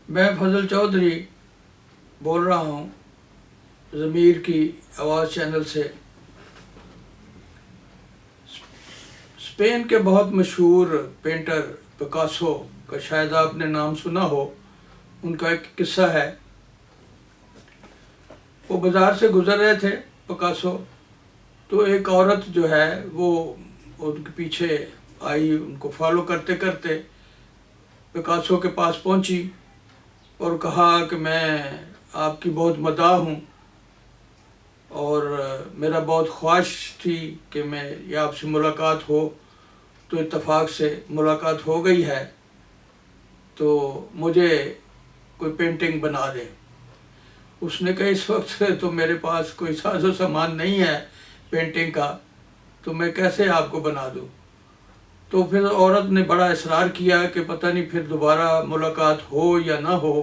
میں فضل چودھری بول رہا ہوں ضمیر کی آواز چینل سے۔ اسپین کے بہت مشہور پینٹر پکاسو کا شاید آپ نے نام سنا ہو۔ ان کا ایک قصہ ہے۔ وہ بازار سے گزر رہے تھے پکاسو، تو ایک عورت جو ہے وہ ان کے پیچھے آئی، ان کو فالو کرتے کرتے پکاسو کے پاس پہنچی اور کہا کہ میں آپ کی بہت مداح ہوں اور میرا بہت خواہش تھی کہ میں یہ آپ سے ملاقات ہو، تو اتفاق سے ملاقات ہو گئی ہے، تو مجھے کوئی پینٹنگ بنا دیں۔ اس نے کہا اس وقت تو میرے پاس کوئی ساز و سامان نہیں ہے پینٹنگ کا، تو میں کیسے آپ کو بنا دوں۔ تو پھر عورت نے بڑا اصرار کیا کہ پتہ نہیں پھر دوبارہ ملاقات ہو یا نہ ہو،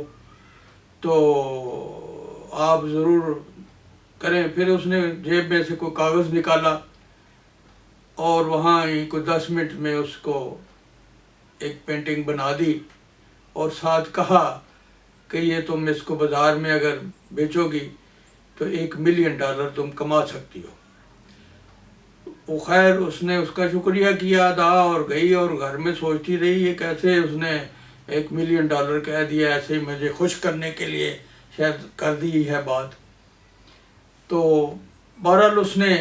تو آپ ضرور کریں۔ پھر اس نے جیب میں سے کوئی کاغذ نکالا اور وہاں ہی کوئی 10 منٹ میں اس کو ایک پینٹنگ بنا دی، اور ساتھ کہا کہ یہ تم اس کو بازار میں اگر بیچو گی تو $1,000,000 تم کما سکتی ہو۔ وہ خیر اس نے اس کا شکریہ کیا ادا اور گئی، اور گھر میں سوچتی رہی یہ کیسے اس نے $1,000,000 کہہ دیا، ایسے ہی مجھے خوش کرنے کے لیے شاید کر دی ہے بات۔ تو بہرحال اس نے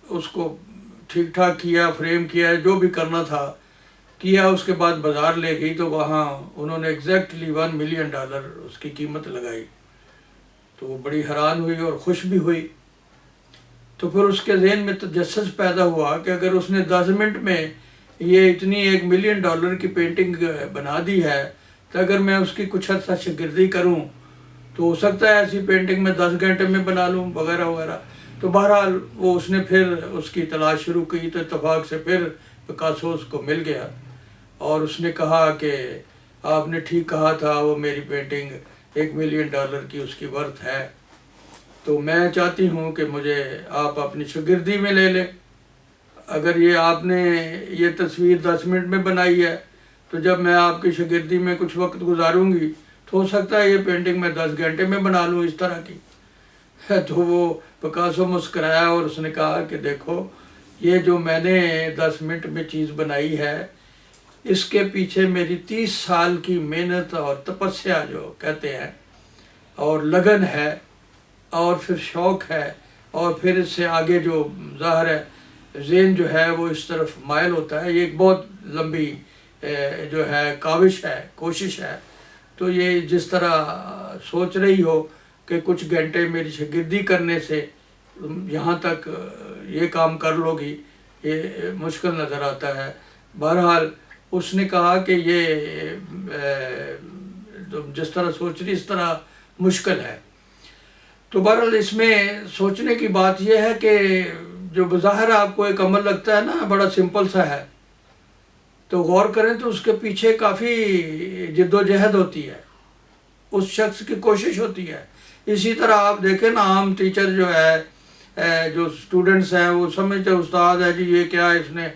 اس کو ٹھیک ٹھاک کیا، فریم کیا، جو بھی کرنا تھا کیا۔ اس کے بعد بازار لے گئی تو وہاں انہوں نے ایگزیکٹلی $1,000,000 اس کی قیمت لگائی، تو وہ بڑی حیران ہوئی اور خوش بھی ہوئی۔ تو پھر اس کے ذہن میں تجسس پیدا ہوا کہ اگر اس نے 10 منٹ میں یہ اتنی $1,000,000 کی پینٹنگ بنا دی ہے، تو اگر میں اس کی کچھ عرصہ شاگردی کروں تو ہو سکتا ہے ایسی پینٹنگ میں 10 گھنٹے میں بنا لوں وغیرہ وغیرہ۔ تو بہرحال وہ اس نے پھر اس کی تلاش شروع کی، تو اتفاق سے پھر پکاسو اس کو مل گیا، اور اس نے کہا کہ آپ نے ٹھیک کہا تھا، وہ میری پینٹنگ $1,000,000 کی اس کی ورتھ ہے، تو میں چاہتی ہوں کہ مجھے آپ اپنی شاگردی میں لے لیں۔ اگر یہ آپ نے یہ تصویر 10 منٹ میں بنائی ہے، تو جب میں آپ کی شاگردی میں کچھ وقت گزاروں گی تو ہو سکتا ہے یہ پینٹنگ میں 10 گھنٹے میں بنا لوں اس طرح کی۔ تو وہ پکاسو مسکرایا اور اس نے کہا کہ دیکھو، یہ جو میں نے 10 منٹ میں چیز بنائی ہے، اس کے پیچھے میری 30 سال کی محنت اور تپسیا جو کہتے ہیں، اور لگن ہے، اور پھر شوق ہے، اور پھر اس سے آگے جو ظاہر ہے ذہن جو ہے وہ اس طرف مائل ہوتا ہے۔ یہ ایک بہت لمبی جو ہے کاوش ہے، کوشش ہے۔ تو یہ جس طرح سوچ رہی ہو کہ کچھ گھنٹے میری شاگردی کرنے سے یہاں تک یہ کام کر لو گی، یہ مشکل نظر آتا ہے۔ بہرحال اس نے کہا کہ یہ جس طرح سوچ رہی اس طرح مشکل ہے۔ تو بہرحال اس میں سوچنے کی بات یہ ہے کہ جو بظاہر آپ کو ایک عمل لگتا ہے نا بڑا سمپل سا ہے، تو غور کریں تو اس کے پیچھے کافی جد و جہد ہوتی ہے، اس شخص کی کوشش ہوتی ہے۔ اسی طرح آپ دیکھیں نا، عام ٹیچر جو ہے، جو اسٹوڈنٹس ہیں وہ سمجھتے ہیں استاد ہے جی یہ کیا اس نے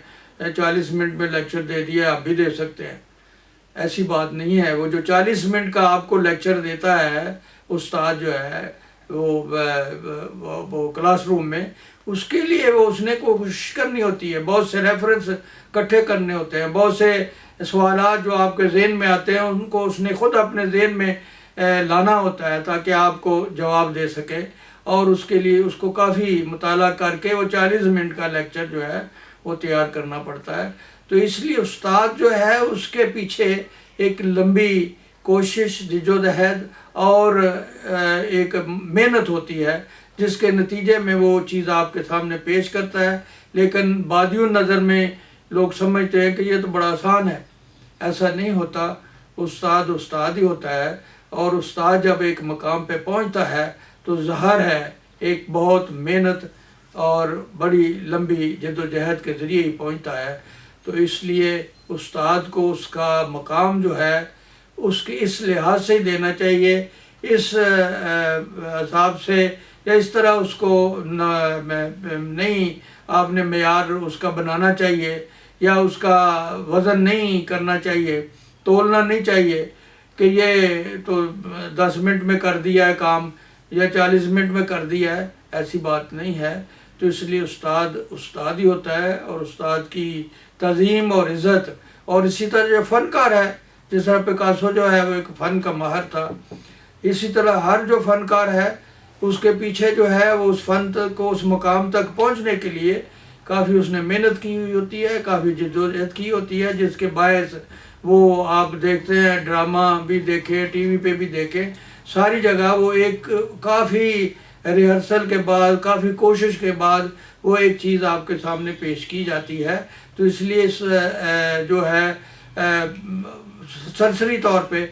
40 منٹ میں لیکچر دے دیا، آپ بھی دے سکتے ہیں۔ ایسی بات نہیں ہے۔ وہ جو 40 منٹ کا آپ کو لیکچر دیتا ہے استاد جو ہے وہ کلاس روم میں، اس کے لیے وہ اس نے کوشش کرنی ہوتی ہے، بہت سے ریفرنس اکٹھے کرنے ہوتے ہیں، بہت سے سوالات جو آپ کے ذہن میں آتے ہیں ان کو اس نے خود اپنے ذہن میں لانا ہوتا ہے تاکہ آپ کو جواب دے سکے، اور اس کے لیے اس کو کافی مطالعہ کر کے وہ 40 منٹ کا لیکچر جو ہے وہ تیار کرنا پڑتا ہے۔ تو اس لیے استاد جو ہے اس کے پیچھے ایک لمبی کوشش، جدوجہد اور ایک محنت ہوتی ہے، جس کے نتیجے میں وہ چیز آپ کے سامنے پیش کرتا ہے۔ لیکن بادی النظر میں لوگ سمجھتے ہیں کہ یہ تو بڑا آسان ہے۔ ایسا نہیں ہوتا۔ استاد استاد ہی ہوتا ہے، اور استاد جب ایک مقام پہ پہنچتا ہے تو ظاہر ہے ایک بہت محنت اور بڑی لمبی جد و جہد کے ذریعے ہی پہنچتا ہے۔ تو اس لیے استاد کو اس کا مقام جو ہے اس کے اس لحاظ سے ہی دینا چاہیے، اس حساب سے یا اس طرح اس کو نہیں آپ نے معیار اس کا بنانا چاہیے، یا اس کا وزن نہیں کرنا چاہیے، تولنا نہیں چاہیے کہ یہ تو 10 منٹ میں کر دیا ہے کام یا 40 منٹ میں کر دیا ہے، ایسی بات نہیں ہے۔ تو اس لیے استاد استاد ہی ہوتا ہے، اور استاد کی تعظیم اور عزت، اور اسی طرح جو فنکار ہے، جس طرح پکاسو جو ہے وہ ایک فن کا ماہر تھا، اسی طرح ہر جو فنکار ہے اس کے پیچھے جو ہے وہ اس فن کو اس مقام تک پہنچنے کے لیے کافی اس نے محنت کی ہوئی ہوتی ہے، کافی جدوجہد کی ہوتی ہے، جس کے باعث وہ آپ دیکھتے ہیں، ڈرامہ بھی دیکھے، ٹی وی پہ بھی دیکھے، ساری جگہ وہ ایک کافی ریہرسل کے بعد، کافی کوشش کے بعد وہ ایک چیز آپ کے سامنے پیش کی جاتی ہے۔ تو اس لیے اس جو ہے سرسری طور پہ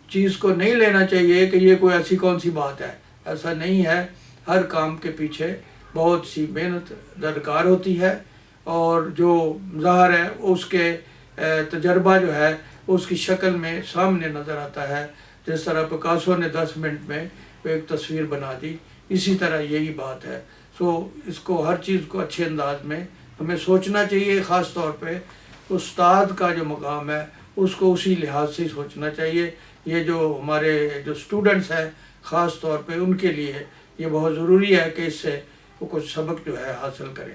چیز کو نہیں لینا چاہیے کہ یہ کوئی ایسی کون سی بات ہے، ایسا نہیں ہے۔ ہر کام کے پیچھے بہت سی محنت درکار ہوتی ہے، اور جو ظاہر ہے اس کے تجربہ جو ہے اس کی شکل میں سامنے نظر آتا ہے۔ جس طرح پکاسو نے 10 منٹ میں ایک تصویر بنا دی، اسی طرح یہی بات ہے۔ اس کو ہر چیز کو اچھے انداز میں ہمیں سوچنا چاہیے، خاص طور پہ استاد کا جو مقام ہے اس کو اسی لحاظ سے سوچنا چاہیے۔ یہ جو ہمارے جو اسٹوڈنٹس ہیں خاص طور پہ ان کے لیے یہ بہت ضروری ہے کہ اس سے وہ کچھ سبق جو ہے حاصل کریں۔